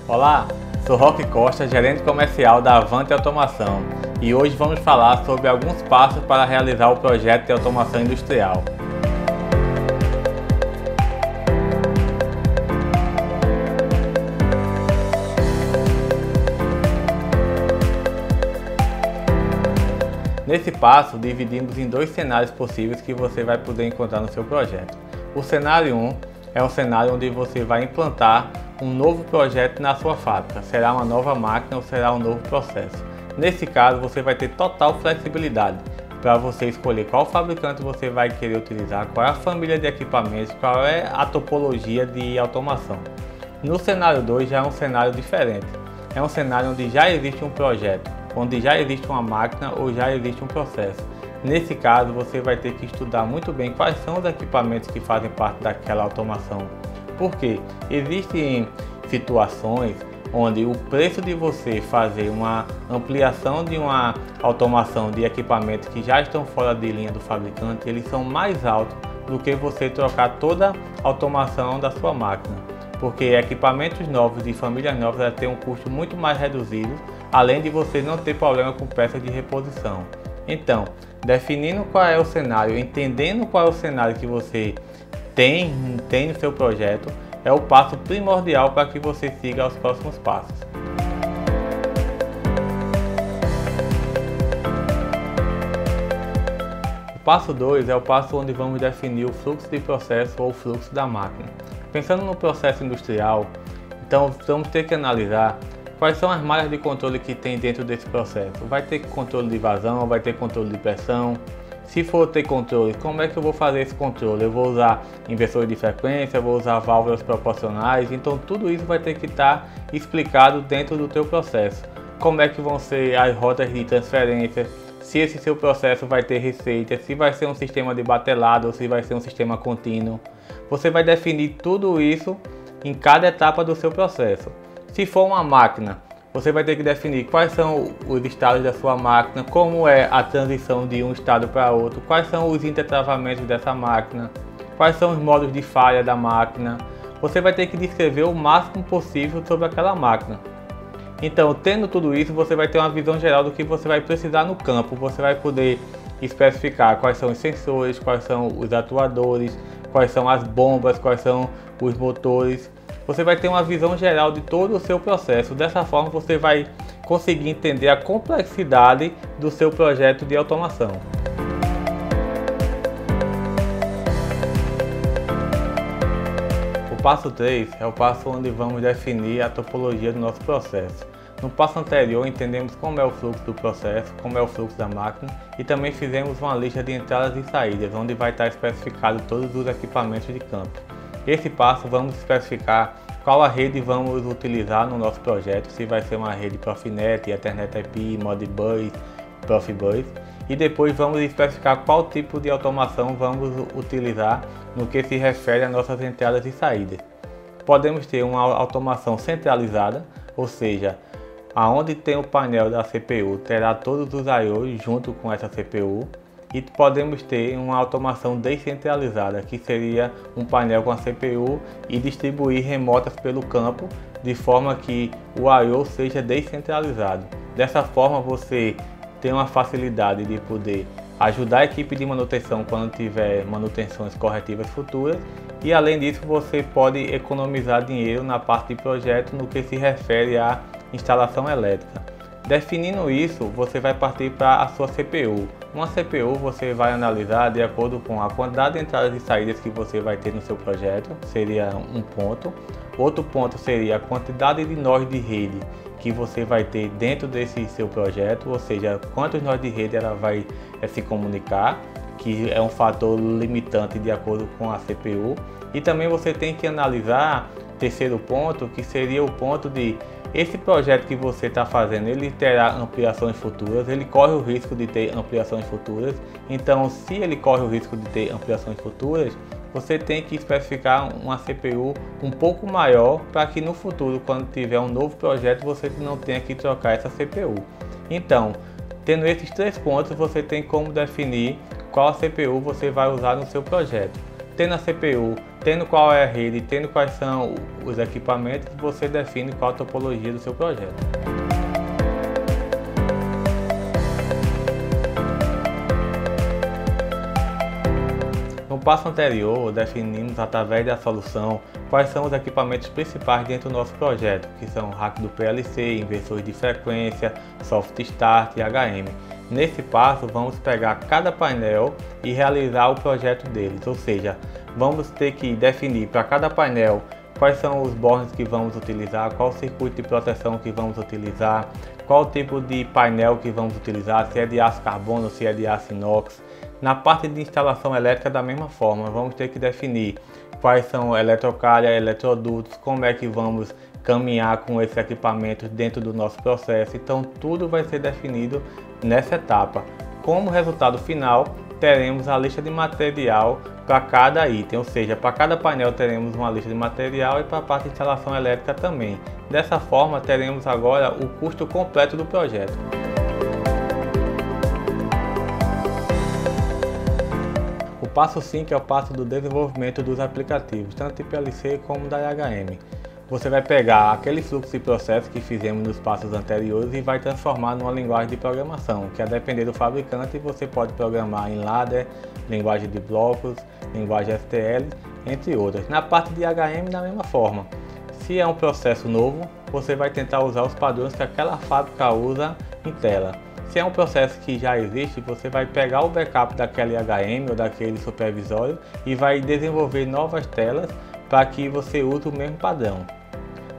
Olá, sou Roque Costa, gerente comercial da Avante Automação, e hoje vamos falar sobre alguns passos para realizar o projeto de automação industrial. Nesse passo, dividimos em dois cenários possíveis que você vai poder encontrar no seu projeto. O cenário 1 é um cenário onde você vai implantar um novo projeto na sua fábrica. Será uma nova máquina ou será um novo processo. Nesse caso, você vai ter total flexibilidade para você escolher qual fabricante você vai querer utilizar, qual é a família de equipamentos, qual é a topologia de automação. No cenário 2 já é um cenário diferente. É um cenário onde já existe um projeto, onde já existe uma máquina ou já existe um processo. Nesse caso, você vai ter que estudar muito bem quais são os equipamentos que fazem parte daquela automação. Porque existem situações onde o preço de você fazer uma ampliação de uma automação de equipamentos que já estão fora de linha do fabricante, eles são mais altos do que você trocar toda a automação da sua máquina. Porque equipamentos novos de famílias novas têm um custo muito mais reduzido, além de você não ter problema com peças de reposição. Então, definindo qual é o cenário, entendendo qual é o cenário que você tem no seu projeto, é o passo primordial para que você siga os próximos passos. O passo 2 é o passo onde vamos definir o fluxo de processo ou o fluxo da máquina. Pensando no processo industrial, então vamos ter que analisar quais são as malhas de controle que tem dentro desse processo. Vai ter controle de vazão, vai ter controle de pressão. Se for ter controle, como é que eu vou fazer esse controle? Eu vou usar inversores de frequência, vou usar válvulas proporcionais. Então tudo isso vai ter que estar explicado dentro do teu processo. Como é que vão ser as rotas de transferência, se esse seu processo vai ter receita, se vai ser um sistema de batelado ou se vai ser um sistema contínuo. Você vai definir tudo isso em cada etapa do seu processo. Se for uma máquina, você vai ter que definir quais são os estados da sua máquina, como é a transição de um estado para outro, quais são os intertravamentos dessa máquina, quais são os modos de falha da máquina. Você vai ter que descrever o máximo possível sobre aquela máquina. Então, tendo tudo isso, você vai ter uma visão geral do que você vai precisar no campo. Você vai poder especificar quais são os sensores, quais são os atuadores, quais são as bombas, quais são os motores. Você vai ter uma visão geral de todo o seu processo. Dessa forma, você vai conseguir entender a complexidade do seu projeto de automação. O passo 3 é o passo onde vamos definir a topologia do nosso processo. No passo anterior, entendemos como é o fluxo do processo, como é o fluxo da máquina e também fizemos uma lista de entradas e saídas, onde vai estar especificado todos os equipamentos de campo. Esse passo vamos especificar qual a rede vamos utilizar no nosso projeto, se vai ser uma rede Profinet, Ethernet IP, Modbus, Profibus, e depois vamos especificar qual tipo de automação vamos utilizar no que se refere a nossas entradas e saídas. Podemos ter uma automação centralizada, ou seja, aonde tem o painel da CPU terá todos os I/Os junto com essa CPU. E podemos ter uma automação descentralizada, que seria um painel com a CPU e distribuir remotas pelo campo, de forma que o I/O seja descentralizado. Dessa forma você tem uma facilidade de poder ajudar a equipe de manutenção quando tiver manutenções corretivas futuras, e além disso você pode economizar dinheiro na parte de projeto no que se refere à instalação elétrica. Definindo isso, você vai partir para a sua CPU. Uma CPU você vai analisar de acordo com a quantidade de entradas e saídas que você vai ter no seu projeto, seria um ponto. Outro ponto seria a quantidade de nós de rede que você vai ter dentro desse seu projeto, ou seja, quantos nós de rede ela vai se comunicar, que é um fator limitante de acordo com a CPU. E também você tem que analisar, terceiro ponto, que seria o ponto de esse projeto que você está fazendo, ele terá ampliações futuras, ele corre o risco de ter ampliações futuras. Então, se ele corre o risco de ter ampliações futuras, você tem que especificar uma CPU um pouco maior para que no futuro, quando tiver um novo projeto, você não tenha que trocar essa CPU. Então, tendo esses três pontos, você tem como definir qual CPU você vai usar no seu projeto. Tendo a CPU Tendo qual é a rede, tendo quais são os equipamentos, você define qual a topologia do seu projeto. No passo anterior, definimos através da solução quais são os equipamentos principais dentro do nosso projeto, que são o rack do PLC, inversores de frequência, soft start e HM. Nesse passo, vamos pegar cada painel e realizar o projeto deles, ou seja, vamos ter que definir para cada painel quais são os bornes que vamos utilizar, qual o circuito de proteção que vamos utilizar, qual o tipo de painel que vamos utilizar, se é de aço carbono, se é de aço inox. Na parte de instalação elétrica, da mesma forma, vamos ter que definir quais são eletrocalha, eletrodutos, como é que vamos caminhar com esses equipamentos dentro do nosso processo. Então tudo vai ser definido nessa etapa. Como resultado final, teremos a lista de material para cada item, ou seja, para cada painel teremos uma lista de material e para a parte de instalação elétrica também. Dessa forma, teremos agora o custo completo do projeto. O passo 5 é o passo do desenvolvimento dos aplicativos, tanto de PLC como da IHM. Você vai pegar aquele fluxo de processo que fizemos nos passos anteriores e vai transformar numa linguagem de programação, que a depender do fabricante você pode programar em ladder, linguagem de blocos, linguagem STL, entre outras. Na parte de IHM, da mesma forma. Se é um processo novo, você vai tentar usar os padrões que aquela fábrica usa em tela. Se é um processo que já existe, você vai pegar o backup daquele IHM ou daquele supervisório e vai desenvolver novas telas para que você use o mesmo padrão.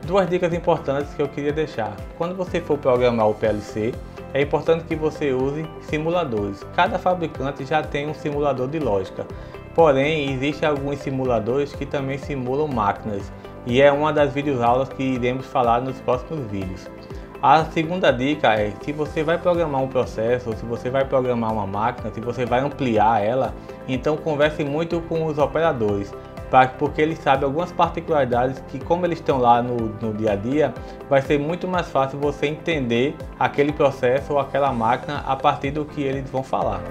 Duas dicas importantes que eu queria deixar. Quando você for programar o PLC, é importante que você use simuladores. Cada fabricante já tem um simulador de lógica. Porém, existem alguns simuladores que também simulam máquinas. E é uma das videoaulas que iremos falar nos próximos vídeos. A segunda dica é, se você vai programar um processo, ou se você vai programar uma máquina, se você vai ampliar ela, então converse muito com os operadores, porque eles sabem algumas particularidades que, como eles estão lá no dia a dia, vai ser muito mais fácil você entender aquele processo ou aquela máquina a partir do que eles vão falar.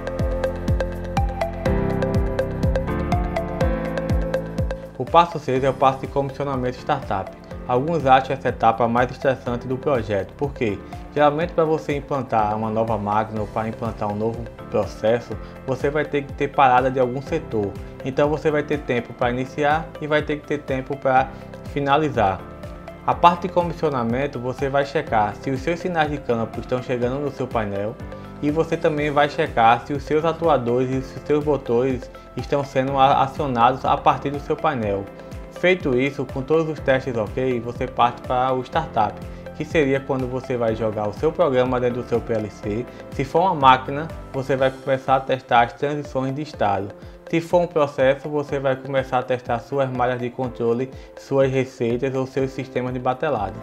O passo 6 é o passo de comissionamento startup. Alguns acham essa etapa mais estressante do projeto, porque geralmente para você implantar uma nova máquina ou para implantar um novo processo, você vai ter que ter parada de algum setor. Então você vai ter tempo para iniciar e vai ter que ter tempo para finalizar. A parte de comissionamento, você vai checar se os seus sinais de campo estão chegando no seu painel e você também vai checar se os seus atuadores e os seus botões estão sendo acionados a partir do seu painel. Feito isso, com todos os testes ok, você parte para o startup, que seria quando você vai jogar o seu programa dentro do seu PLC. Se for uma máquina, você vai começar a testar as transições de estado. Se for um processo, você vai começar a testar suas malhas de controle, suas receitas ou seus sistemas de batelada.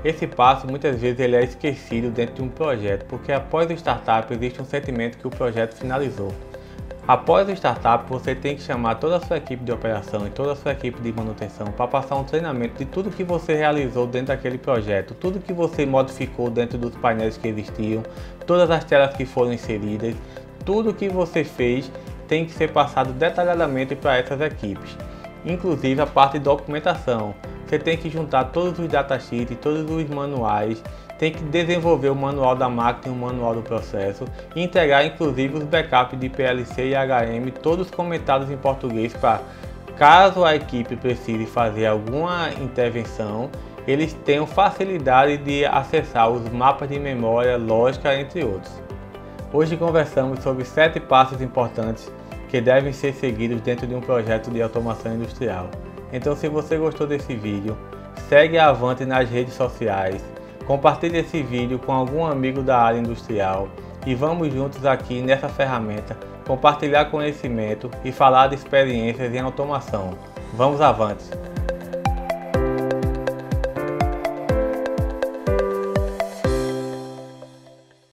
Esse passo muitas vezes ele é esquecido dentro de um projeto, porque após o startup existe um sentimento que o projeto finalizou. Após o startup, você tem que chamar toda a sua equipe de operação e toda a sua equipe de manutenção para passar um treinamento de tudo que você realizou dentro daquele projeto, tudo que você modificou dentro dos painéis que existiam, todas as telas que foram inseridas, tudo que você fez tem que ser passado detalhadamente para essas equipes, inclusive a parte de documentação. Você tem que juntar todos os datasheets, todos os manuais, tem que desenvolver o manual da máquina e o manual do processo e entregar inclusive os backups de PLC e HM, todos comentados em português, para caso a equipe precise fazer alguma intervenção, eles tenham facilidade de acessar os mapas de memória, lógica, entre outros. Hoje conversamos sobre 7 passos importantes que devem ser seguidos dentro de um projeto de automação industrial. Então, se você gostou desse vídeo, segue a Avante nas redes sociais, compartilhe esse vídeo com algum amigo da área industrial e vamos juntos aqui nessa ferramenta compartilhar conhecimento e falar de experiências em automação. Vamos avante!